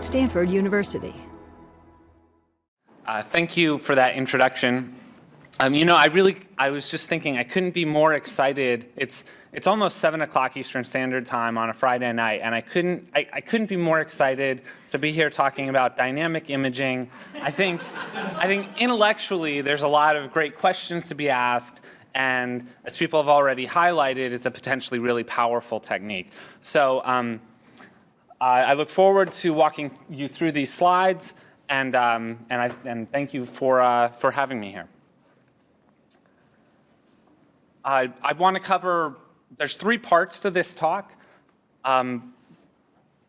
Stanford University. Thank you for that introduction. I was just thinking I couldn't be more excited. It's almost 7 o'clock Eastern Standard Time on a Friday night, and I couldn't be more excited to be here talking about dynamic imaging. I think intellectually there's a lot of great questions to be asked, and as people have already highlighted, it's a potentially really powerful technique. So I look forward to walking you through these slides, and thank you for having me here. I want to cover, there's 3 parts to this talk. I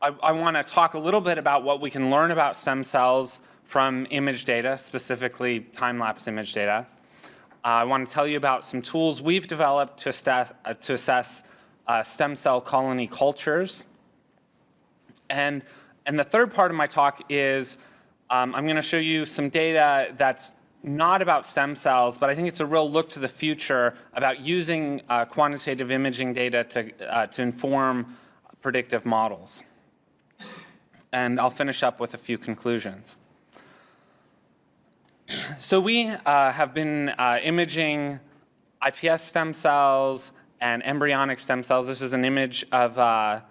want to talk a little bit about what we can learn about stem cells from image data, specifically time-lapse image data. I want to tell you about some tools we've developed to assess stem cell colony cultures. And the third part of my talk is I'm going to show you some data that's not about stem cells, but I think it's a real look to the future about using quantitative imaging data to inform predictive models. And I'll finish up with a few conclusions. So we have been imaging iPS stem cells and embryonic stem cells. This is an image of an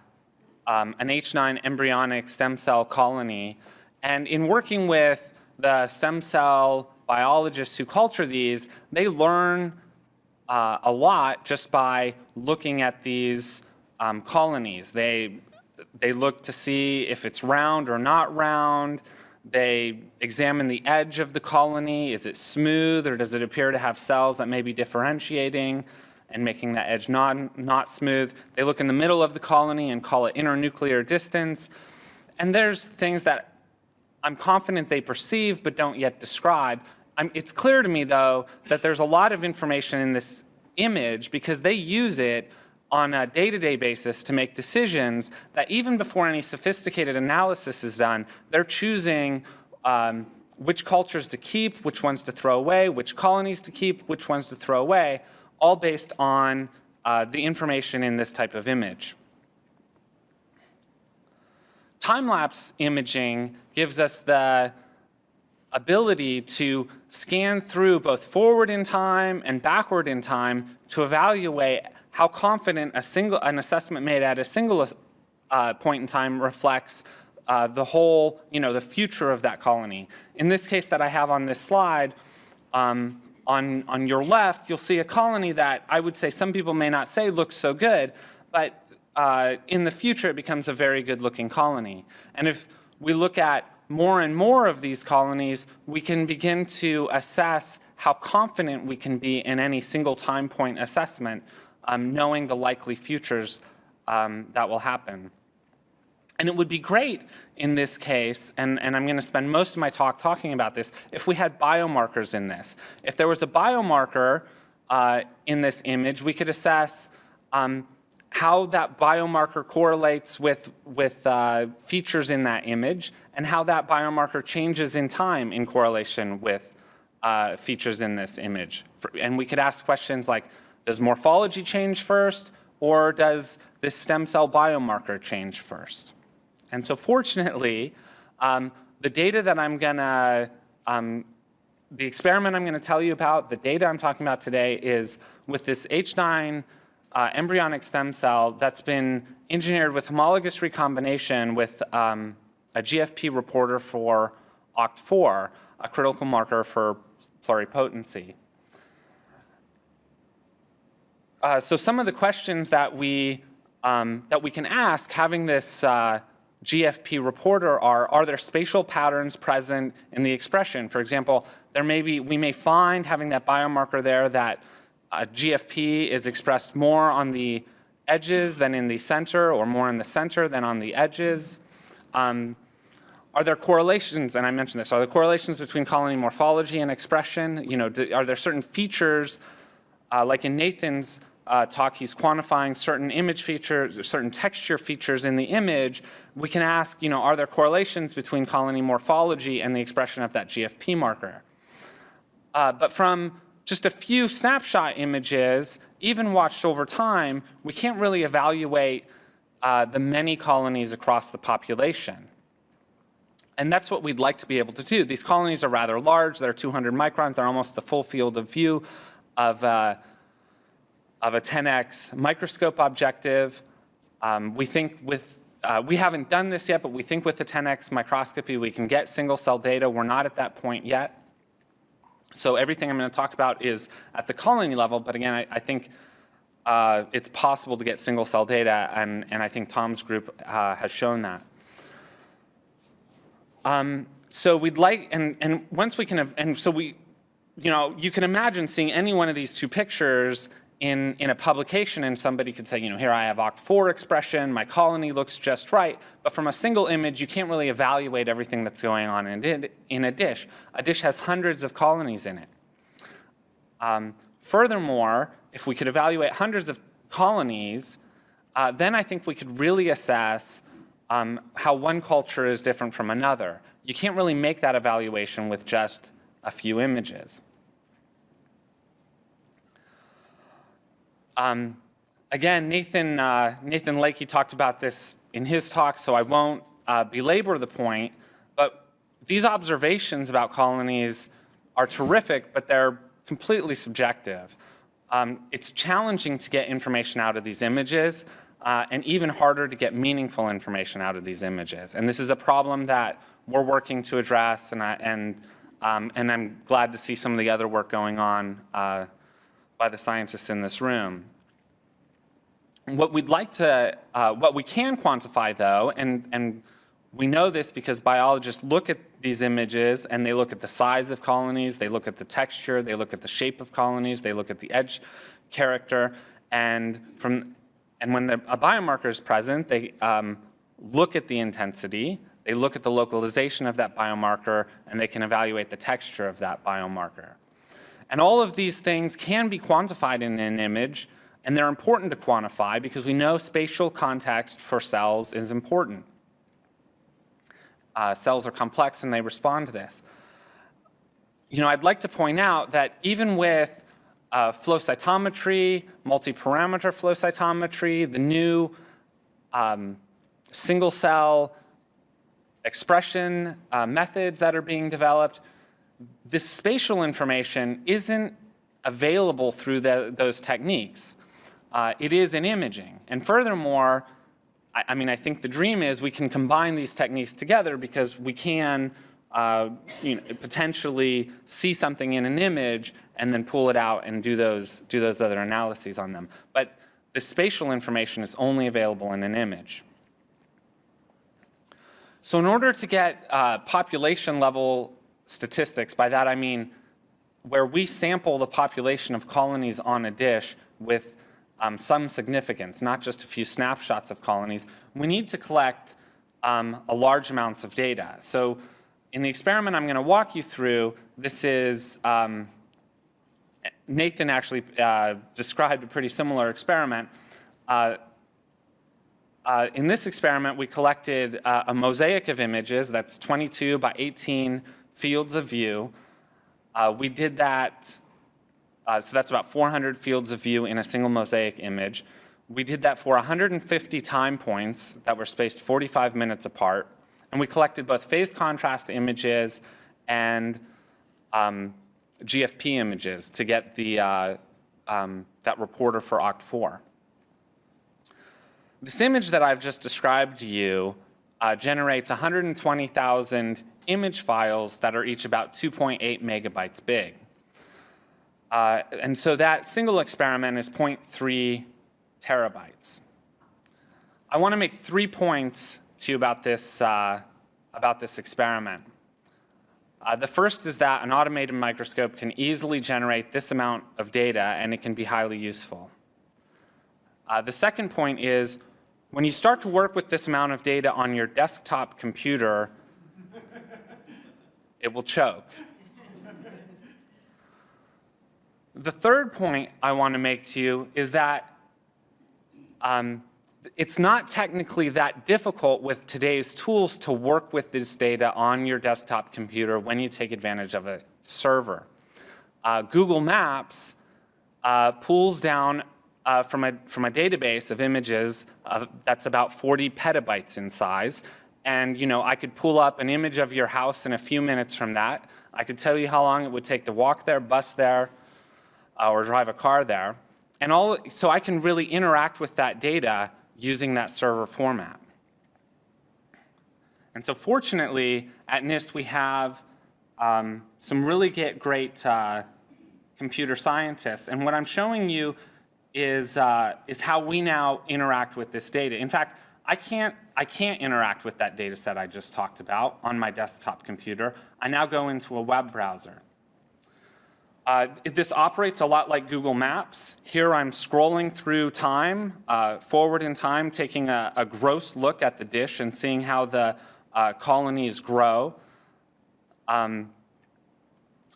H9 embryonic stem cell colony. And in working with the stem cell biologists who culture these, they learn a lot just by looking at these colonies. They look to see if it's round or not round. They examine the edge of the colony. Is it smooth, or does it appear to have cells that may be differentiating and making that edge not smooth? They look in the middle of the colony and call it internuclear distance. And there's things that I'm confident they perceive but don't yet describe. It's clear to me, though, that there's a lot of information in this image because they use it on a day-to-day basis to make decisions that even before any sophisticated analysis is done, they're choosing which cultures to keep, which ones to throw away, which colonies to keep, which ones to throw away, all based on the information in this type of image. Time-lapse imaging gives us the ability to scan through both forward in time and backward in time to evaluate how confident an assessment made at a single point in time reflects the whole, the future of that colony. In this case that I have on this slide, on your left, you'll see a colony that I would say some people may not say looks so good, but in the future it becomes a very good looking colony. And if we look at more and more of these colonies, we can begin to assess how confident we can be in any single time point assessment, knowing the likely futures that will happen. And it would be great in this case, and I'm going to spend most of my talk talking about this, if we had biomarkers in this. If there was a biomarker in this image, we could assess how that biomarker correlates with features in that image, and how that biomarker changes in time in correlation with features in this image. And we could ask questions like, does morphology change first, or does this stem cell biomarker change first? And so fortunately, the data that the experiment I'm going to tell you about, the data I'm talking about today is with this H9 embryonic stem cell that's been engineered with homologous recombination with a GFP reporter for OCT4, a critical marker for pluripotency. So some of the questions that we can ask having this GFP reporter are there spatial patterns present in the expression? For example, we may find having that biomarker there that GFP is expressed more on the edges than in the center, or more in the center than on the edges. Are there correlations, and I mentioned this, are there correlations between colony morphology and expression? Are there certain features, like in Nathan's talk, he's quantifying certain image features, certain texture features in the image. We can ask, are there correlations between colony morphology and the expression of that GFP marker? But from just a few snapshot images, even watched over time, we can't really evaluate the many colonies across the population. And that's what we'd like to be able to do. These colonies are rather large. They're 200 microns. They're almost the full field of view of a 10x microscope objective. We think with, we haven't done this yet, but we think with the 10x microscopy we can get single cell data. We're not at that point yet. So everything I'm going to talk about is at the colony level, but again, I think it's possible to get single cell data, and I think Tom's group has shown that. So we'd like, and once we can, and so we, you can imagine seeing any one of these two pictures in a publication, and somebody could say, here I have OCT4 expression, my colony looks just right, but from a single image, you can't really evaluate everything that's going on in a dish. A dish has hundreds of colonies in it. Furthermore, if we could evaluate hundreds of colonies, then I think we could really assess how one culture is different from another. You can't really make that evaluation with just a few images. Again, Nathan Lakey talked about this in his talk, so I won't belabor the point, but these observations about colonies are terrific, but they're completely subjective. It's challenging to get information out of these images, and even harder to get meaningful information out of these images. And this is a problem that we're working to address, and I'm glad to see some of the other work going on by the scientists in this room. What we'd like to, what we can quantify though, and we know this because biologists look at these images and they look at the size of colonies, they look at the texture, they look at the shape of colonies, they look at the edge character, and when a biomarker is present, they look at the intensity, they look at the localization of that biomarker, and they can evaluate the texture of that biomarker. And all of these things can be quantified in an image, and they're important to quantify because we know spatial context for cells is important. Cells are complex and they respond to this. I'd like to point out that even with flow cytometry, multi-parameter flow cytometry, the new single cell expression methods that are being developed, this spatial information isn't available through those techniques. It is in imaging. And furthermore, I think the dream is we can combine these techniques together because we can potentially see something in an image and then pull it out and do those other analyses on them. But the spatial information is only available in an image. So in order to get population level statistics, by that I mean where we sample the population of colonies on a dish with some significance, not just a few snapshots of colonies, we need to collect large amounts of data. So in the experiment I'm going to walk you through, this is, Nathan actually described a pretty similar experiment. In this experiment, we collected a mosaic of images that's 22 by 18 fields of view. We did that, so that's about 400 fields of view in a single mosaic image. We did that for 150 time points that were spaced 45 minutes apart. And we collected both phase contrast images and GFP images to get that reporter for OCT4. This image that I've just described to you generates 120,000 image files that are each about 2.8 megabytes big. And so that single experiment is 0.3 terabytes. I want to make 3 points to you about this experiment. The first is that an automated microscope can easily generate this amount of data, and it can be highly useful. The second point is, when you start to work with this amount of data on your desktop computer, it will choke. The third point I want to make to you is that it's not technically that difficult with today's tools to work with this data on your desktop computer when you take advantage of a server. Google Maps pulls down from a database of images that's about 40 petabytes in size, And I could pull up an image of your house in a few minutes from that. I could tell you how long it would take to walk there, bus there, or drive a car there. And so I can really interact with that data using that server format. And so fortunately, at NIST, we have some really great computer scientists. And what I'm showing you is how we now interact with this data. In fact, I can't interact with that data set I just talked about on my desktop computer. I now go into a web browser. This operates a lot like Google Maps. Here I'm scrolling through time, forward in time, taking a gross look at the dish and seeing how the colonies grow.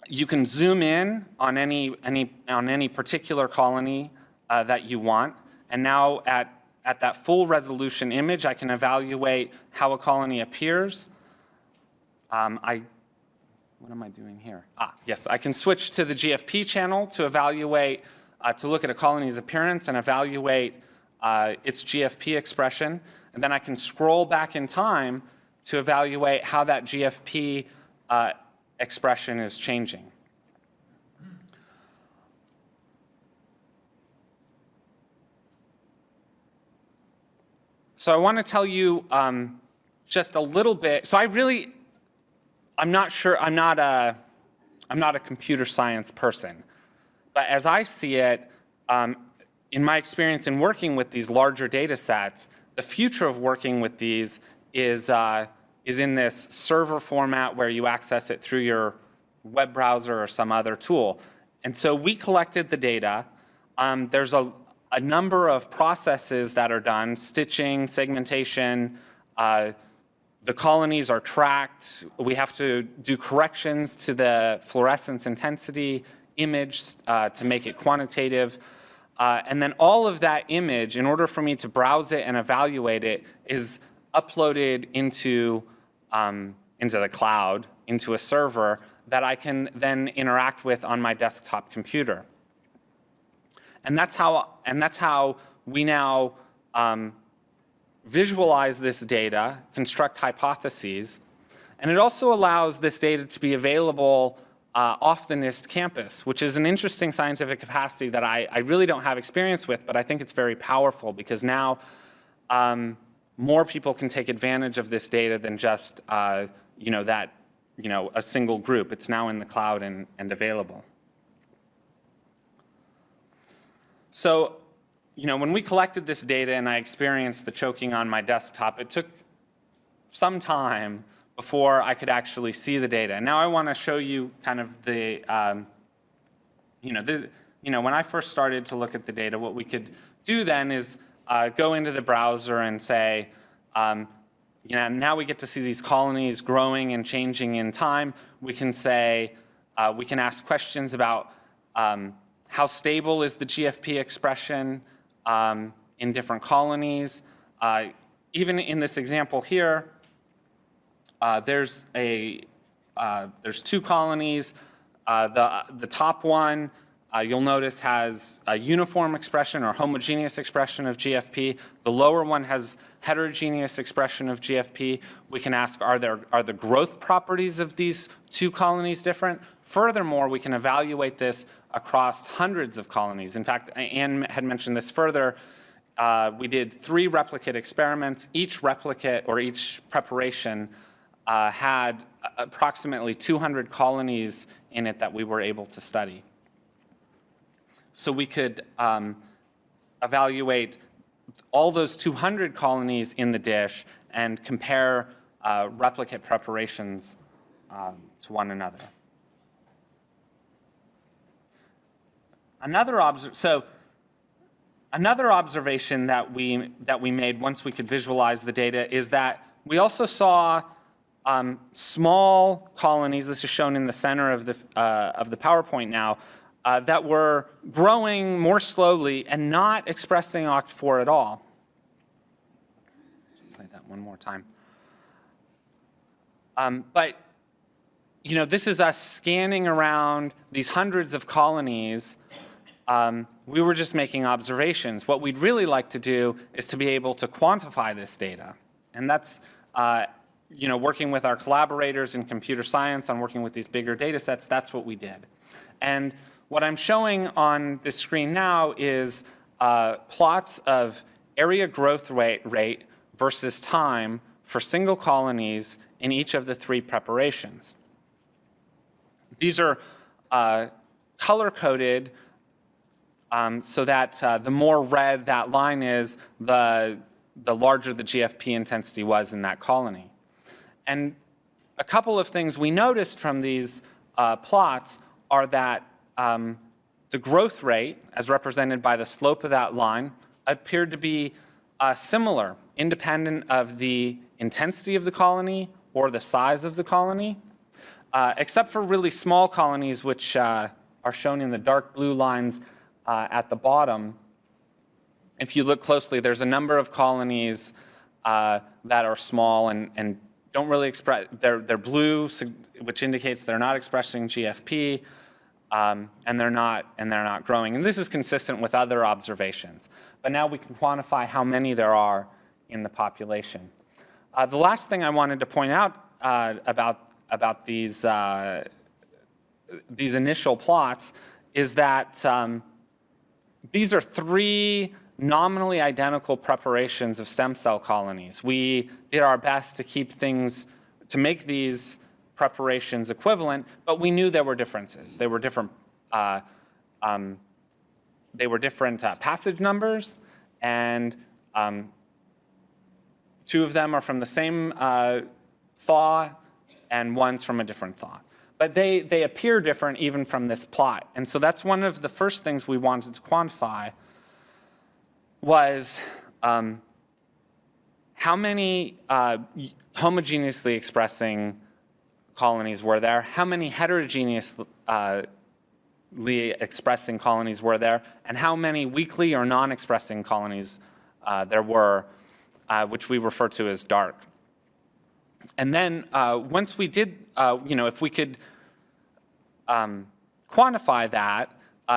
You can zoom in on any particular colony that you want, and now at that full resolution image, I can evaluate how a colony appears. What am I doing here? Yes, I can switch to the GFP channel to evaluate, to look at a colony's appearance and evaluate its GFP expression. And then I can scroll back in time to evaluate how that GFP expression is changing. So I want to tell you just a little bit. So I'm not sure, I'm not a computer science person. But as I see it, in my experience in working with these larger data sets, the future of working with these is in this server format where you access it through your web browser or some other tool. And so we collected the data. There's a number of processes that are done, stitching, segmentation. The colonies are tracked. We have to do corrections to the fluorescence intensity image to make it quantitative. And then all of that image, in order for me to browse it and evaluate it, is uploaded into the cloud, into a server that I can then interact with on my desktop computer. And that's how we now visualize this data, construct hypotheses, and it also allows this data to be available off the NIST campus, which is an interesting scientific capacity that I really don't have experience with, but I think it's very powerful because now more people can take advantage of this data than just a single group. It's now in the cloud and available. So, when we collected this data and I experienced the choking on my desktop, it took some time before I could actually see the data. Now I want to show you kind of the, when I first started to look at the data, what we could do then is go into the browser and say, now we get to see these colonies growing and changing in time. We can say, we can ask questions about how stable is the GFP expression in different colonies. Even in this example here, there's two colonies. The top one, you'll notice, has a uniform expression or homogeneous expression of GFP. The lower one has heterogeneous expression of GFP. We can ask, are the growth properties of these two colonies different? Furthermore, we can evaluate this across hundreds of colonies. In fact, Anne had mentioned this further. We did 3 replicate experiments. Each replicate or each preparation had approximately 200 colonies in it that we were able to study. So we could evaluate all those 200 colonies in the dish and compare replicate preparations to one another. Another observation that we made once we could visualize the data is that we also saw small colonies. This is shown in the center of the PowerPoint now, that were growing more slowly and not expressing OCT4 at all. Play that one more time. But this is us scanning around these hundreds of colonies. We were just making observations. What we'd really like to do is to be able to quantify this data. And that's working with our collaborators in computer science on working with these bigger data sets, that's what we did. And what I'm showing on the screen now is plots of area growth rate versus time for single colonies in each of the 3 preparations. These are color-coded so that the more red that line is, the larger the GFP intensity was in that colony. And a couple of things we noticed from these plots are that the growth rate, as represented by the slope of that line, appeared to be similar, independent of the intensity of the colony or the size of the colony, except for really small colonies, which are shown in the dark blue lines at the bottom. If you look closely, there's a number of colonies that are small and don't really express, they're blue, which indicates they're not expressing GFP, and they're not growing. And this is consistent with other observations. But now we can quantify how many there are in the population. The last thing I wanted to point out about these initial plots is that these are 3 nominally identical preparations of stem cell colonies. We did our best to make these preparations equivalent, but we knew there were differences. They were different passage numbers, and 2 of them are from the same thaw, and one's from a different thaw. But they appear different even from this plot. And so that's one of the first things we wanted to quantify was how many homogeneously expressing colonies were there, how many heterogeneously expressing colonies were there, and how many weakly or non-expressing colonies there were, which we refer to as dark. And then once we did, if we could quantify that,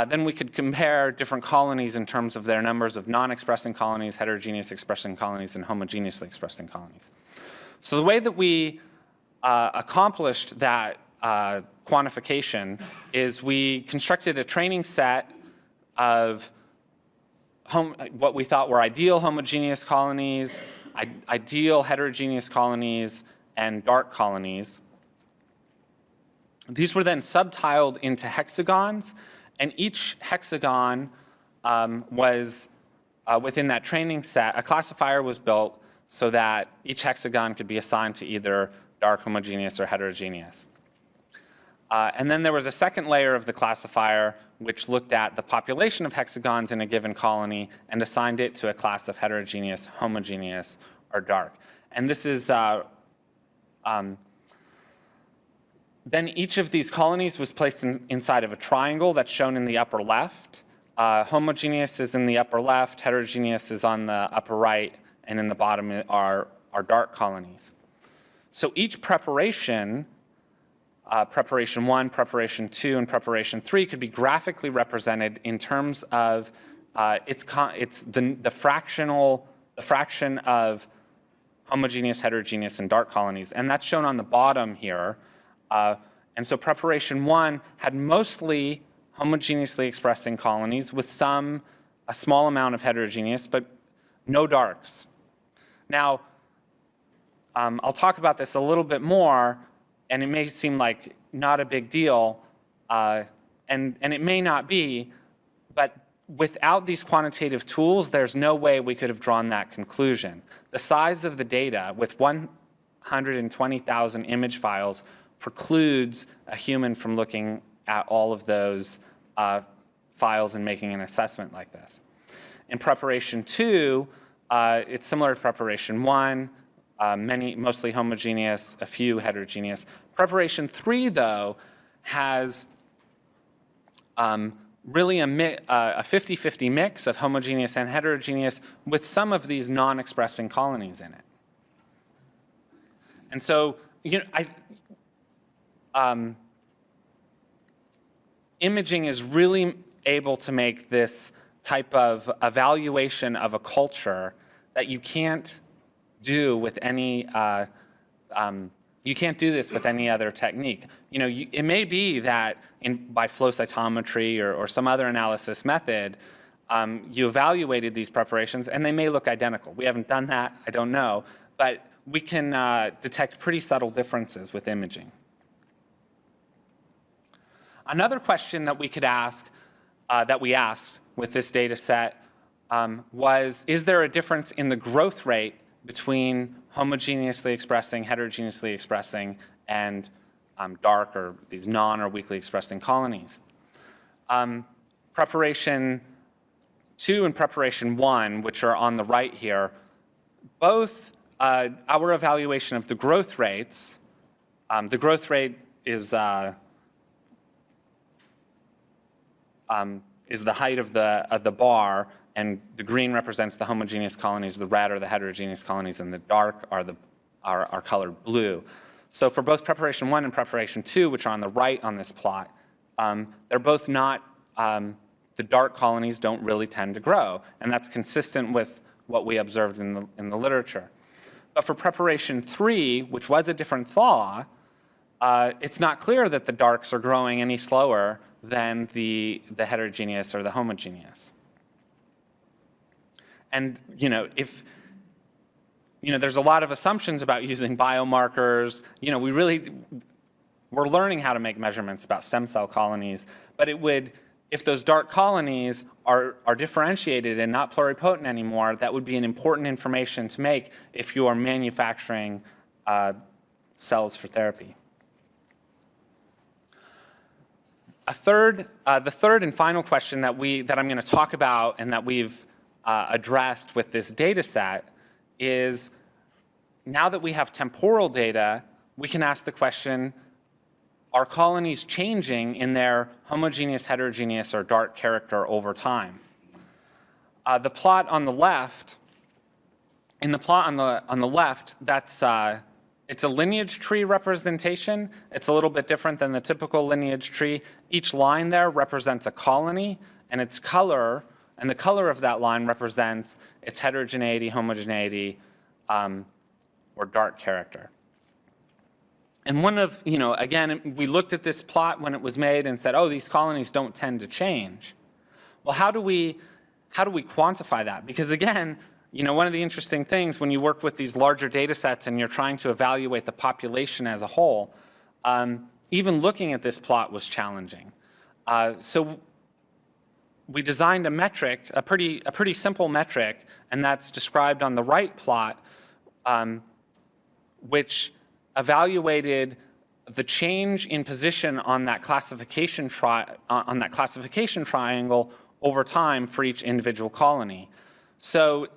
then we could compare different colonies in terms of their numbers of non-expressing colonies, heterogeneous expressing colonies, and homogeneously expressing colonies. So the way that we accomplished that quantification is we constructed a training set of what we thought were ideal homogeneous colonies, ideal heterogeneous colonies, and dark colonies. These were then subtiled into hexagons, and each hexagon was within that training set. A classifier was built so that each hexagon could be assigned to either dark, homogeneous, or heterogeneous. And then there was a second layer of the classifier which looked at the population of hexagons in a given colony and assigned it to a class of heterogeneous, homogeneous, or dark. And this is then each of these colonies was placed inside of a triangle that's shown in the upper left. Homogeneous is in the upper left, heterogeneous is on the upper right, and in the bottom are dark colonies. So each preparation, preparation 1, preparation 2, and preparation 3 could be graphically represented in terms of the fraction of homogeneous, heterogeneous, and dark colonies. And that's shown on the bottom here. And so preparation 1 had mostly homogeneously expressing colonies with a small amount of heterogeneous, but no darks. Now, I'll talk about this a little bit more, and it may seem like not a big deal, and it may not be, but without these quantitative tools, there's no way we could have drawn that conclusion. The size of the data with 120,000 image files precludes a human from looking at all of those files and making an assessment like this. In preparation 2, it's similar to preparation 1, mostly homogeneous, a few heterogeneous. Preparation 3, though, has really a 50-50 mix of homogeneous and heterogeneous with some of these non-expressing colonies in it. And so, imaging is really able to make this type of evaluation of a culture that you can't do with any, you can't do this with any other technique. It may be that by flow cytometry or some other analysis method, you evaluated these preparations and they may look identical. We haven't done that, I don't know, but we can detect pretty subtle differences with imaging. Another question that we could ask, that we asked with this data set was, is there a difference in the growth rate between homogeneously expressing, heterogeneously expressing, and dark or these non or weakly expressing colonies? Preparation 2 and preparation 1, which are on the right here, both our evaluation of the growth rates, the growth rate is the height of the bar, and the green represents the homogeneous colonies, the red are the heterogeneous colonies, and the dark are colored blue. So for both preparation 1 and preparation 2, which are on the right on this plot, they're both not, the dark colonies don't really tend to grow, and that's consistent with what we observed in the literature. But for preparation 3, which was a different thaw, it's not clear that the darks are growing any slower than the heterogeneous or the homogeneous. And there's a lot of assumptions about using biomarkers. We're learning how to make measurements about stem cell colonies, but if those dark colonies are differentiated and not pluripotent anymore, that would be an important information to make if you are manufacturing cells for therapy. The third and final question that I'm going to talk about and that we've addressed with this data set is, now that we have temporal data, we can ask the question, are colonies changing in their homogeneous, heterogeneous, or dark character over time? The plot on the left, in the plot on the left, that's it's a lineage tree representation. It's a little bit different than the typical lineage tree. Each line there represents a colony, and its color, and the color of that line represents its heterogeneity, homogeneity, or dark character. And again, we looked at this plot when it was made and said, oh, these colonies don't tend to change. Well, how do we quantify that? Because again, one of the interesting things when you work with these larger data sets and you're trying to evaluate the population as a whole, even looking at this plot was challenging. So we designed a metric, a pretty simple metric, and that's described on the right plot, which evaluated the change in position on that classification triangle over time for each individual colony. So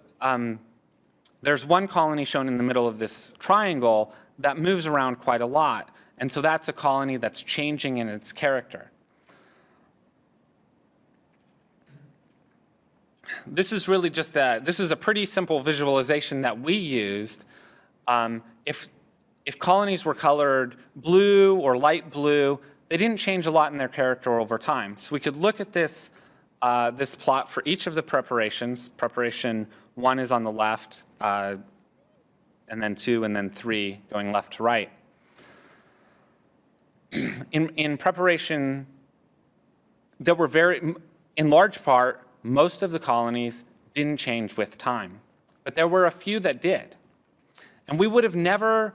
there's one colony shown in the middle of this triangle that moves around quite a lot, and so that's a colony that's changing in its character. This is really just this is a pretty simple visualization that we used. If colonies were colored blue or light blue, they didn't change a lot in their character over time. So we could look at this plot for each of the preparations. Preparation 1 is on the left, and then 2, and then 3, going left to right. In preparation, there were in large part, most of the colonies didn't change with time, but there were a few that did. And we would have never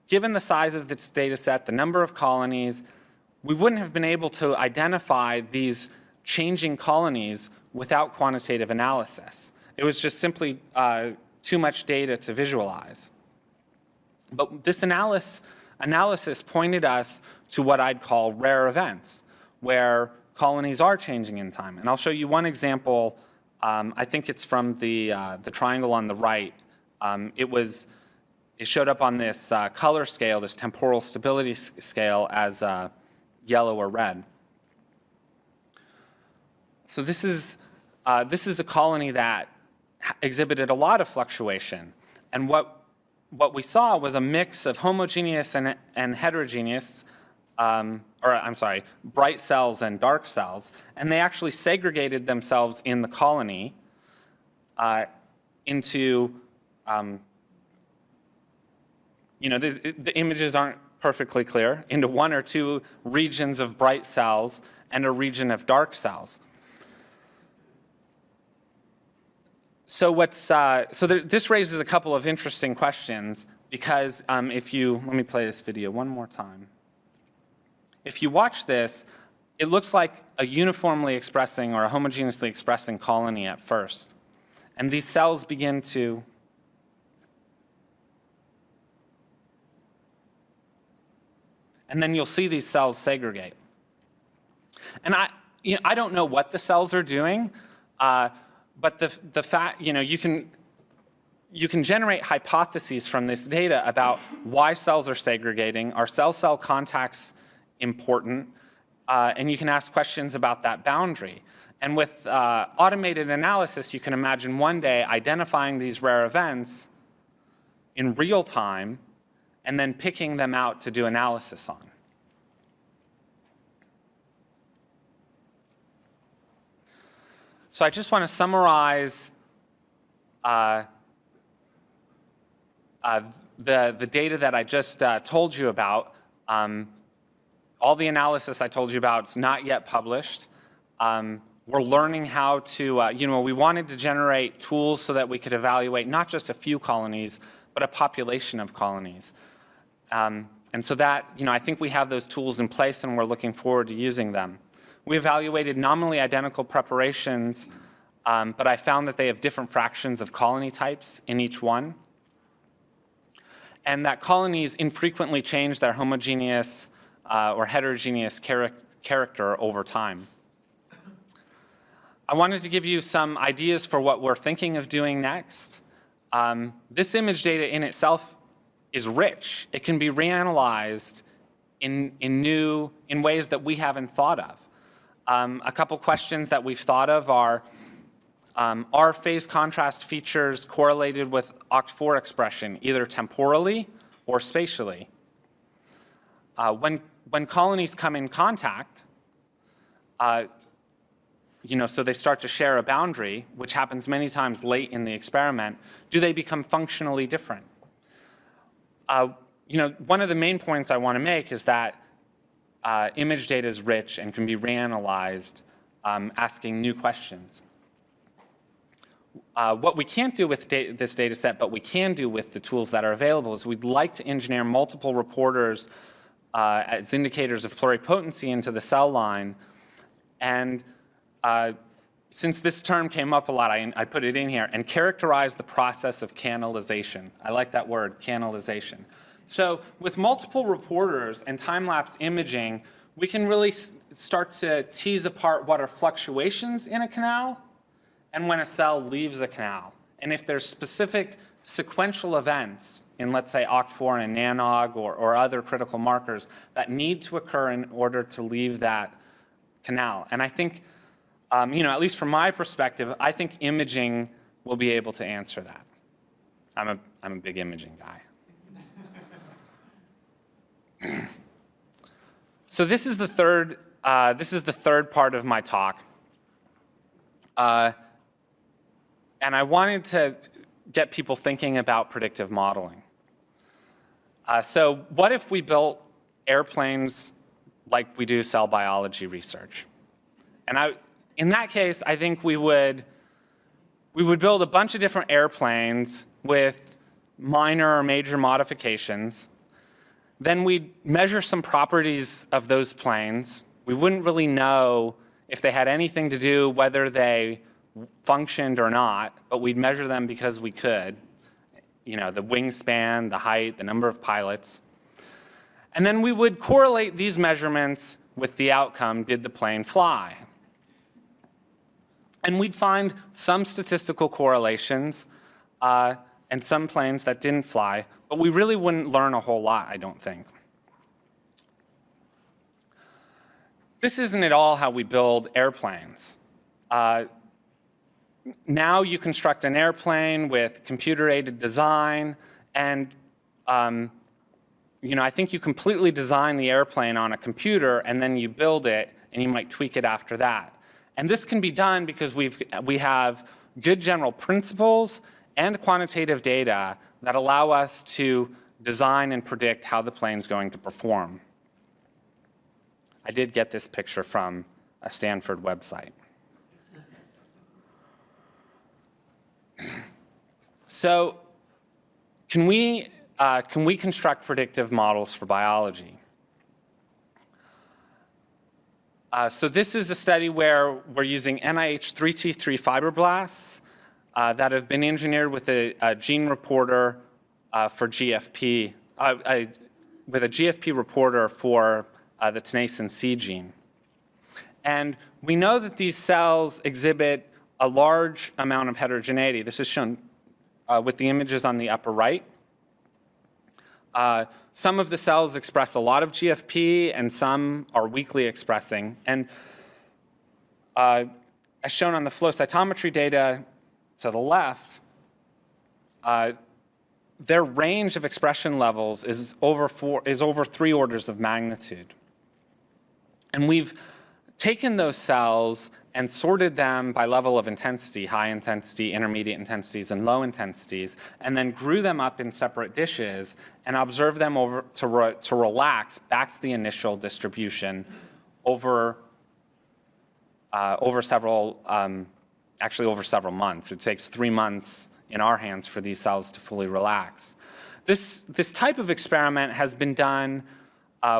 given the size of this data set, the number of colonies, we wouldn't have been able to identify these changing colonies without quantitative analysis. It was just simply too much data to visualize. But this analysis pointed us to what I'd call rare events, where colonies are changing in time. And I'll show you one example. I think it's from the triangle on the right. It showed up on this color scale, this temporal stability scale, as yellow or red. So this is a colony that exhibited a lot of fluctuation, and what we saw was a mix of homogeneous and heterogeneous, bright cells and dark cells, and they actually segregated themselves in the colony into, the images aren't perfectly clear, into 1 or 2 regions of bright cells and a region of dark cells. So this raises a couple of interesting questions, because let me play this video one more time. If you watch this, it looks like a uniformly expressing or a homogeneously expressing colony at first. And these cells begin to and then you'll see these cells segregate. And I don't know what the cells are doing, but the fact, you can generate hypotheses from this data about why cells are segregating. Are cell-cell contacts important? And you can ask questions about that boundary. And with automated analysis, you can imagine one day identifying these rare events in real time and then picking them out to do analysis on. So I just want to summarize the data that I just told you about. All the analysis I told you about is not yet published. We're learning how to, we wanted to generate tools so that we could evaluate not just a few colonies, but a population of colonies. And so that, I think we have those tools in place, and we're looking forward to using them. We evaluated nominally identical preparations, but I found that they have different fractions of colony types in each one, and that colonies infrequently change their homogeneous or heterogeneous character over time. I wanted to give you some ideas for what we're thinking of doing next. This image data in itself is rich. It can be reanalyzed in ways that we haven't thought of. A couple questions that we've thought of are phase contrast features correlated with OCT4 expression, either temporally or spatially? When colonies come in contact, so they start to share a boundary, which happens many times late in the experiment, do they become functionally different? One of the main points I want to make is that image data is rich and can be reanalyzed, asking new questions. What we can't do with this data set, but we can do with the tools that are available, is we'd like to engineer multiple reporters as indicators of pluripotency into the cell line. And since this term came up a lot, I put it in here, and characterize the process of canalization. I like that word, canalization. So with multiple reporters and time-lapse imaging, we can really start to tease apart what are fluctuations in a canal and when a cell leaves a canal. And if there's specific sequential events in, let's say, OCT4 and NANOG or other critical markers that need to occur in order to leave that canal. And I think, at least from my perspective, I think imaging will be able to answer that. I'm a big imaging guy. So this is the third part of my talk. And I wanted to get people thinking about predictive modeling. So what if we built airplanes like we do cell biology research? And in that case, I think we would build a bunch of different airplanes with minor or major modifications. Then we'd measure some properties of those planes. We wouldn't really know if they had anything to do whether they functioned or not, but we'd measure them because we could. The wingspan, the height, the number of pilots. And then we would correlate these measurements with the outcome, did the plane fly? And we'd find some statistical correlations and some planes that didn't fly, but we really wouldn't learn a whole lot, I don't think. This isn't at all how we build airplanes. Now you construct an airplane with computer-aided design, and I think you completely design the airplane on a computer, and then you build it, and you might tweak it after that. And this can be done because we have good general principles and quantitative data that allow us to design and predict how the plane's going to perform. I did get this picture from a Stanford website. So can we construct predictive models for biology? So this is a study where we're using NIH 3T3 fibroblasts that have been engineered with a gene reporter for GFP, with a GFP reporter for the tenacin C gene. And we know that these cells exhibit a large amount of heterogeneity. This is shown with the images on the upper right. Some of the cells express a lot of GFP, and some are weakly expressing. And as shown on the flow cytometry data to the left, their range of expression levels is over 3 orders of magnitude. And we've taken those cells and sorted them by level of intensity, high intensity, intermediate intensities, and low intensities, and then grew them up in separate dishes and observed them to relax back to the initial distribution over several months. It takes 3 months in our hands for these cells to fully relax. This type of experiment has been done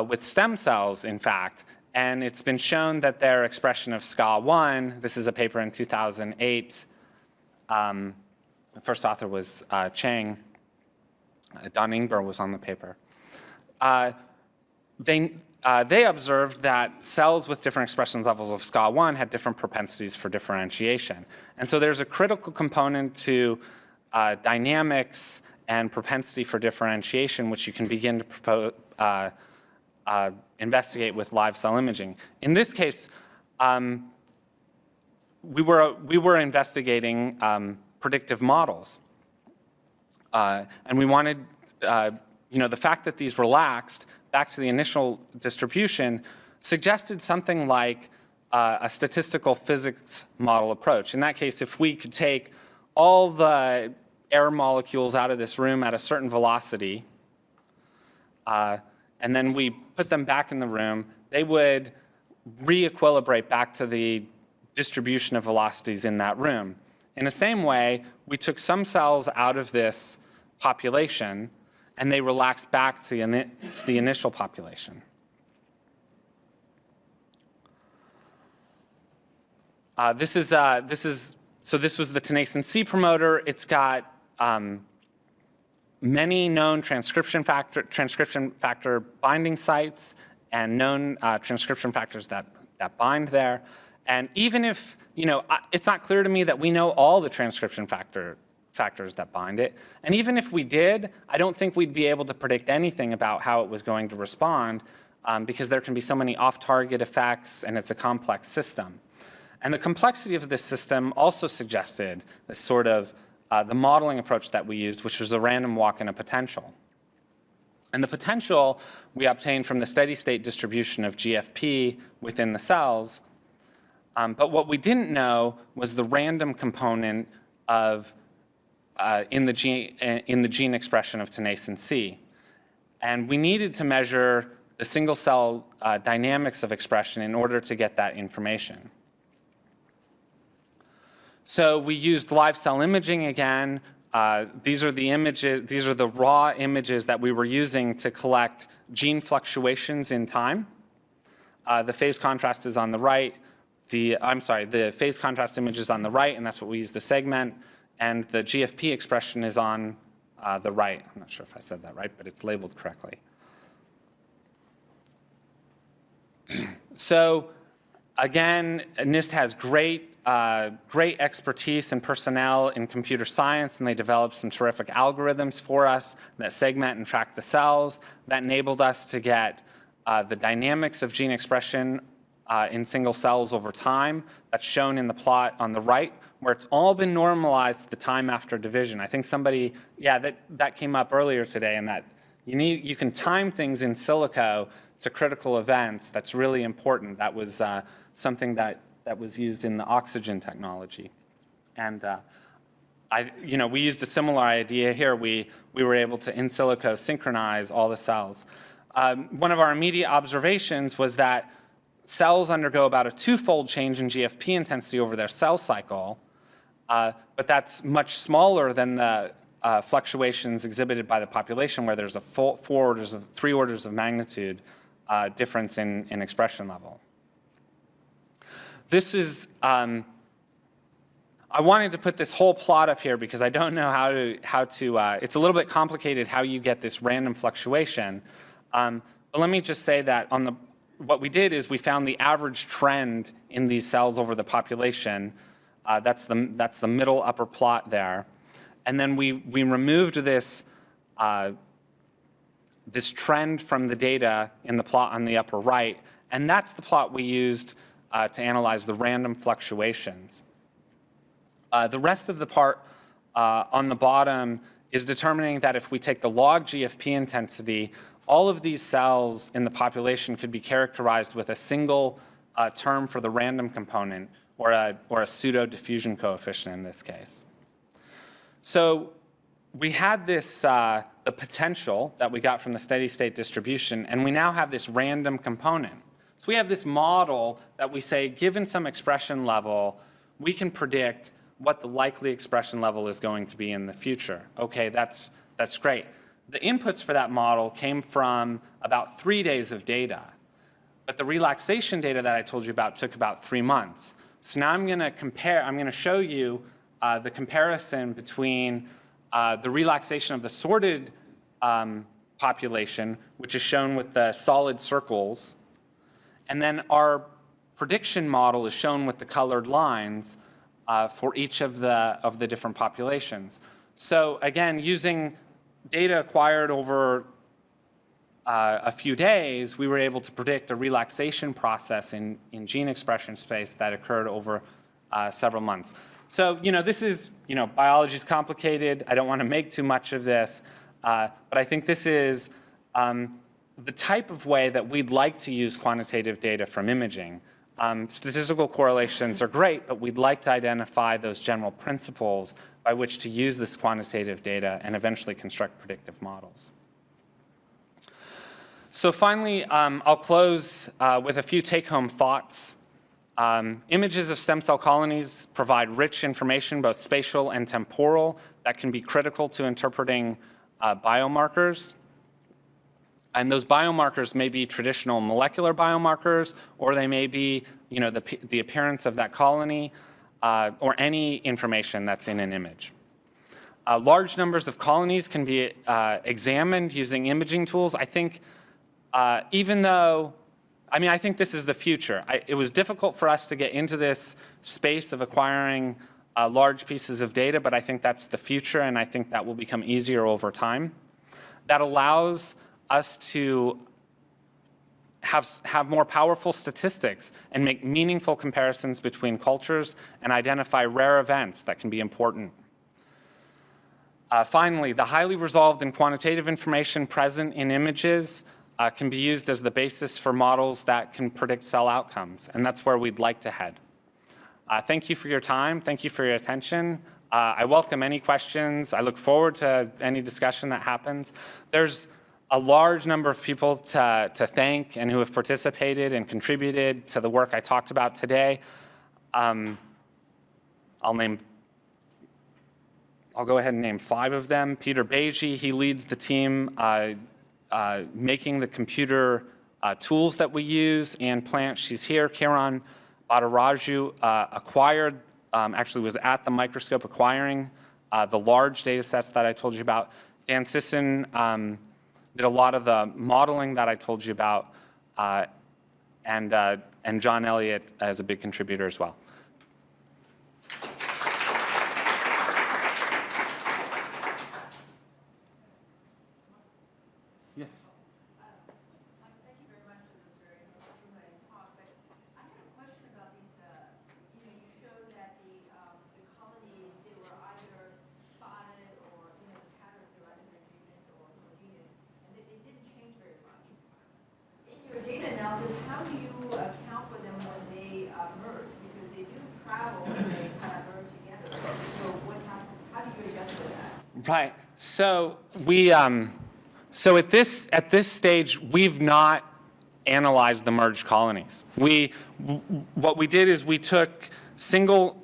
with stem cells, in fact, and it's been shown that their expression of SCA1, this is a paper in 2008, the first author was Chang, Don Ingber was on the paper. They observed that cells with different expression levels of SCA1 had different propensities for differentiation. And so there's a critical component to dynamics and propensity for differentiation, which you can begin to investigate with live cell imaging. In this case, we were investigating predictive models. And we wanted, the fact that these relaxed back to the initial distribution suggested something like a statistical physics model approach. In that case, if we could take all the air molecules out of this room at a certain velocity, and then we put them back in the room, they would re-equilibrate back to the distribution of velocities in that room. In the same way, we took some cells out of this population and they relaxed back to the initial population. This was the tenacin C promoter. It's got many known transcription factor binding sites and known transcription factors that bind there. And even if, it's not clear to me that we know all the transcription factors that bind it. And even if we did, I don't think we'd be able to predict anything about how it was going to respond because there can be so many off-target effects and it's a complex system. And the complexity of this system also suggested this sort of the modeling approach that we used, which was a random walk and a potential. And the potential we obtained from the steady state distribution of GFP within the cells. But what we didn't know was the random component of in the gene expression of tenacin C. And we needed to measure the single cell dynamics of expression in order to get that information. So we used live cell imaging again. These are the raw images that we were using to collect gene fluctuations in time. The phase contrast is on the right. The phase contrast image is on the right, and that's what we use to segment. And the GFP expression is on the right. I'm not sure if I said that right, but it's labeled correctly. So again, NIST has great expertise and personnel in computer science, and they developed some terrific algorithms for us that segment and track the cells. That enabled us to get the dynamics of gene expression in single cells over time. That's shown in the plot on the right, where it's all been normalized at the time after division. I think somebody, that came up earlier today, and that you can time things in silico to critical events. That's really important. That was something that was used in the oxygen technology. we used a similar idea here. We were able to in silico synchronize all the cells. One of our immediate observations was that cells undergo about a twofold change in GFP intensity over their cell cycle, but that's much smaller than the fluctuations exhibited by the population, where there's a 3 orders of magnitude difference in expression level. This is, I wanted to put this whole plot up here because I don't know how to it's a little bit complicated how you get this random fluctuation. But let me just say that what we did is we found the average trend in these cells over the population. That's the middle upper plot there. And then we removed this trend from the data in the plot on the upper right, and that's the plot we used to analyze the random fluctuations. The rest of the part on the bottom is determining that if we take the log GFP intensity, all of these cells in the population could be characterized with a single term for the random component, or a pseudo diffusion coefficient in this case. So we had this, the potential that we got from the steady state distribution, and we now have this random component. So we have this model that we say, given some expression level, we can predict what the likely expression level is going to be in the future. Okay, that's great. The inputs for that model came from about 3 days of data, but the relaxation data that I told you about took about 3 months. So now I'm going to show you the comparison between the relaxation of the sorted population, which is shown with the solid circles, and then our prediction model is shown with the colored lines for each of the different populations. So again, using data acquired over a few days, we were able to predict a relaxation process in gene expression space that occurred over several months. So, this is, biology is complicated. I don't want to make too much of this, but I think this is the type of way that we'd like to use quantitative data from imaging. Statistical correlations are great, but we'd like to identify those general principles by which to use this quantitative data and eventually construct predictive models. So finally, I'll close with a few take-home thoughts. Images of stem cell colonies provide rich information, both spatial and temporal, that can be critical to interpreting biomarkers. And those biomarkers may be traditional molecular biomarkers, or they may be, the appearance of that colony, or any information that's in an image. Large numbers of colonies can be examined using imaging tools. I think, even though, I think this is the future. It was difficult for us to get into this space of acquiring large pieces of data, but I think that's the future, and I think that will become easier over time. That allows us to have more powerful statistics and make meaningful comparisons between cultures and identify rare events that can be important. Finally, the highly resolved and quantitative information present in images can be used as the basis for models that can predict cell outcomes, and that's where we'd like to head. Thank you for your time. Thank you for your attention. I welcome any questions. I look forward to any discussion that happens. There's a large number of people to thank and who have participated and contributed to the work I talked about today. I'll go ahead and name 5 of them. Peter Beji, he leads the team making the computer tools that we use. Ann Plant, she's here. Kiran Bhattacharya acquired, actually was at the microscope acquiring the large data sets that I told you about. Dan Sisson did a lot of the modeling that I told you about, and John Elliott as a big contributor as well. Yes. Thank you very much for this very interesting talk. But I had a question about these. You showed that the colonies, they were either spotted or the patterns were either heterogeneous or homogeneous, and they didn't change very much. In your data analysis, how do you account for them when they merge? Because they Right. So so at this stage, we've not analyzed the merged colonies. What we did is we took single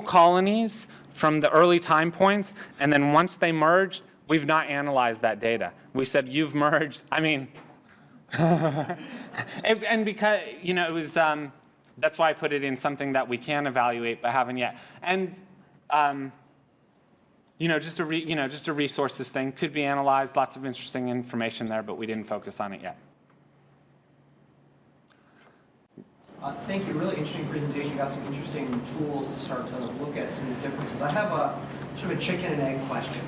colonies from the early time points, and then once they merged, we've not analyzed that data. We said, you've merged. I mean, and because, it was, that's why I put it in something that we can evaluate but haven't yet. And, just a resources thing, could be analyzed, lots of interesting information there, but we didn't focus on it yet. Thank you. Really interesting presentation. You got some interesting tools to start to look at some of these differences. I have a sort of a chicken and egg question.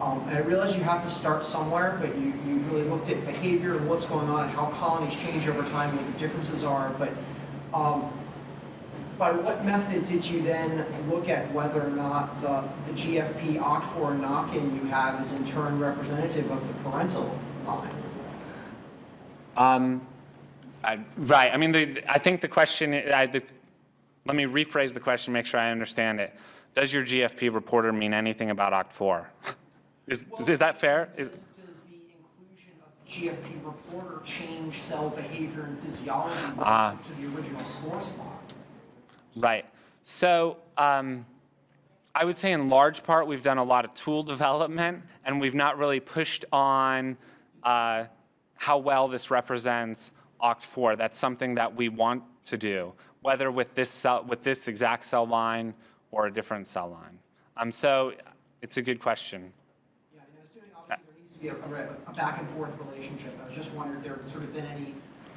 And I realize you have to start somewhere, but you really looked at behavior and what's going on and how colonies change over time, what the differences are. But by what method did you then look at whether or not the GFP OCT4 knock-in you have is in turn representative of the parental line? Right. I mean, I think the question, let me rephrase the question, make sure I understand it. Does your GFP reporter mean anything about OCT4? Is that fair? Does the inclusion of GFP reporter change cell behavior and physiology relative to the original source log? Right. So I would say in large part we've done a lot of tool development, and we've not really pushed on how well this represents OCT4. That's something that we want to do, whether with this exact cell line or a different cell line. So it's a good question. Yeah, and assuming obviously there needs to be a back and forth relationship. I was just wondering if there had sort of been any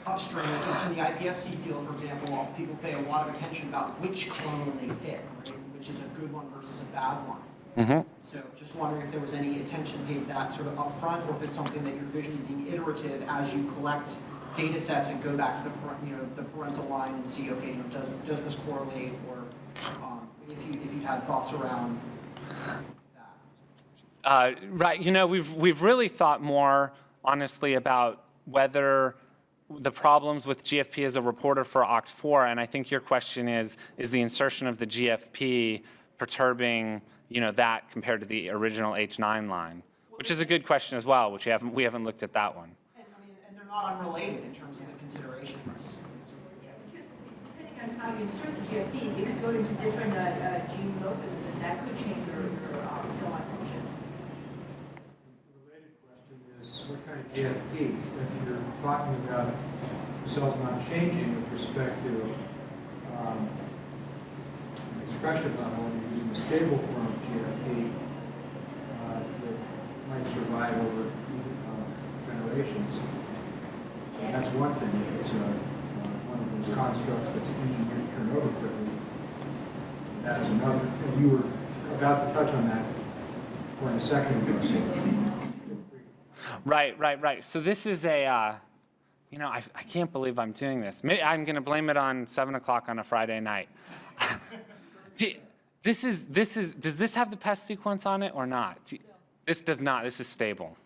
upstream, like in the iPSC field, for example, people pay a lot of attention about which clone they pick, right? Which is a good one versus a bad one. Mm-hmm. So just wondering if there was any attention paid that sort of upfront, or if it's something that you're visually being iterative as you collect data sets and go back to the parental line and see, okay, does this correlate, or if you had thoughts around that. Right. We've really thought more honestly about whether the problems with GFP as a reporter for OCT4, and I think your question is the insertion of the GFP perturbing, that compared to the original H9 line, which is a good question as well, which we haven't looked at that one. And they're not unrelated in terms of the considerations. Yeah, because depending on how you insert the GFP, it could go into different gene focuses, and that could change your cell line function. The related question is, what kind of GFP? If you're talking about cells not changing with respect to an expression level, and you're using a stable form of GFP that might survive over generations. That's one thing. If it's one of those constructs that's engineered to turn over quickly, that's another. And you were about to touch on that for a second ago. Right. So this is I can't believe I'm doing this. Maybe I'm going to blame it on 7 o'clock on a Friday night. Does this have the PES sequence on it or not? This does not. This is stable.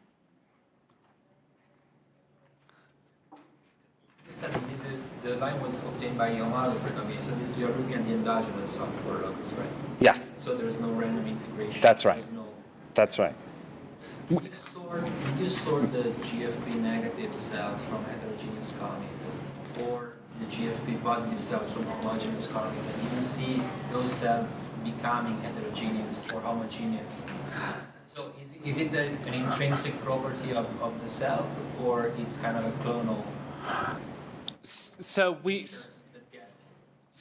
The line was obtained by homologous recombination, so this we are looking at the endogenous OCT4 locus, right? Yes. So there is no random integration. That's right. There's no... That's right. Did you sort the GFP negative cells from heterogeneous colonies, or the GFP positive cells from homogeneous colonies, and did you see those cells becoming heterogeneous or homogeneous? So is it an intrinsic property of the cells, or it's kind of a clonal? So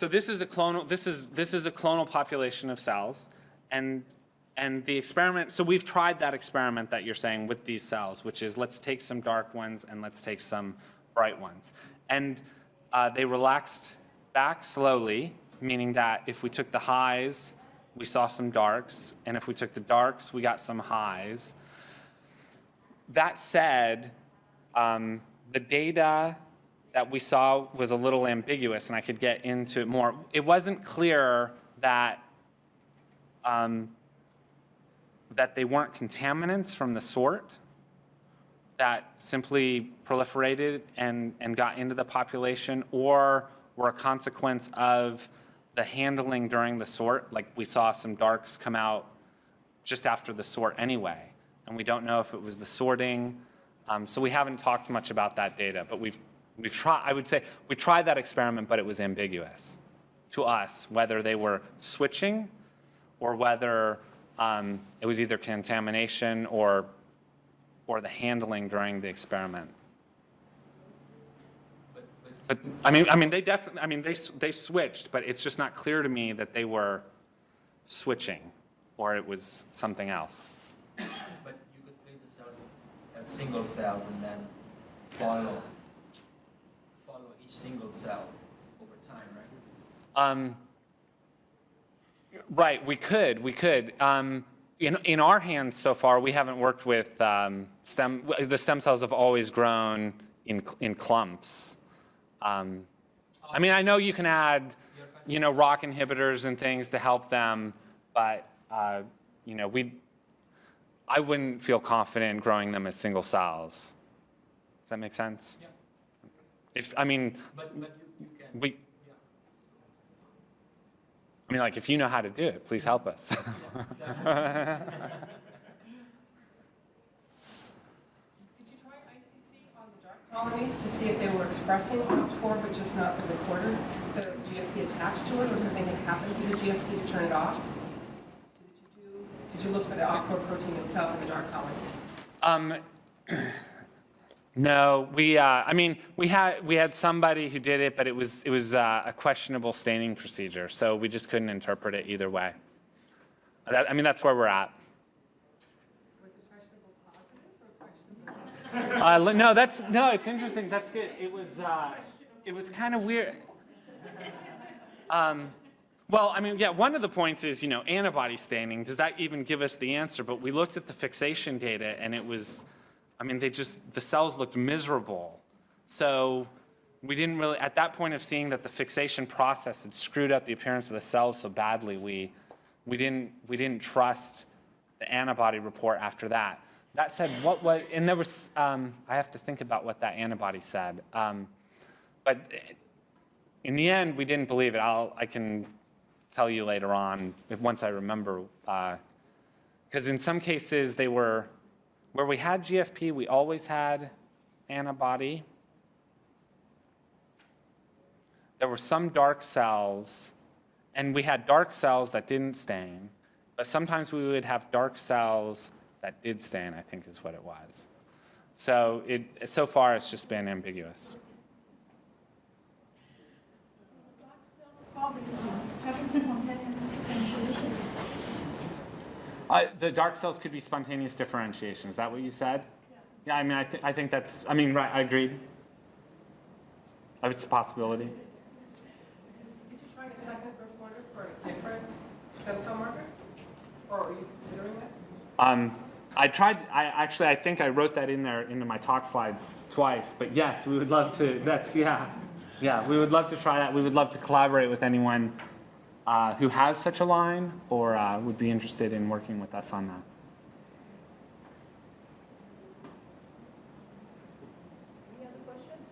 this is a clonal population of cells, and the experiment. So we've tried that experiment that you're saying with these cells, which is let's take some dark ones and let's take some bright ones, and they relaxed back slowly, meaning that if we took the highs, we saw some darks, and if we took the darks, we got some highs. That said, the data that we saw was a little ambiguous, and I could get into it more. It wasn't clear that that they weren't contaminants from the sort that simply proliferated and got into the population, or were a consequence of the handling during the sort. Like we saw some darks come out just after the sort anyway. And we don't know if it was the sorting. So we haven't talked much about that data, but we've tried, I would say, we tried that experiment, but it was ambiguous to us, whether they were switching or whether it was either contamination or the handling during the experiment. But I mean, they definitely, I mean, they switched, but it's just not clear to me that they were switching or it was something else. But you could treat the cells as single cells and then follow each single cell over time, right? Right, we could. In our hands so far, we haven't worked with the stem cells have always grown in clumps. I mean, I know you can add, ROCK inhibitors and things to help them, but, I wouldn't feel confident growing them as single cells. Does that make sense? Yeah. But you can. Like, if you know how to do it, please help us. Did you try ICC on the dark colonies to see if they were expressing OCT4 but just not the reporter, the GFP attached to it, or something had happened to the GFP to turn it off? Did you look for the OCT4 protein itself in the dark colonies? No, we had somebody who did it, but it was a questionable staining procedure, so we just couldn't interpret it either way. That's where we're at. Was it questionable positive or questionable? No, it's interesting. That's good. It was kind of weird. One of the points is, antibody staining. Does that even give us the answer? But we looked at the fixation data, and it was. The cells looked miserable. So we didn't really, at that point of seeing that the fixation process had screwed up the appearance of the cells so badly, we didn't trust the antibody report after that. That said, and there was, I have to think about what that antibody said. But in the end, we didn't believe it. I can tell you later on, once I remember, because in some cases they were, where we had GFP, we always had antibody. There were some dark cells, and we had dark cells that didn't stain, but sometimes we would have dark cells that did stain, I think is what it was. So so far it's just been ambiguous. Having spontaneous differentiation. The dark cells could be spontaneous differentiation. Is that what you said? Yeah, I think that's, right, I agreed. It's a possibility. Did you try a second reporter for a different stem cell marker? Or are you considering it? I think I wrote that in there into my talk slides twice, but yes, we would love to, we would love to try that. We would love to collaborate with anyone who has such a line or would be interested in working with us on that. Any other questions?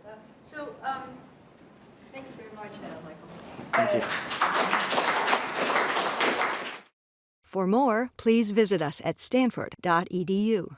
Thank you very much, Thank Michael. you. For more, please visit us at stanford.edu.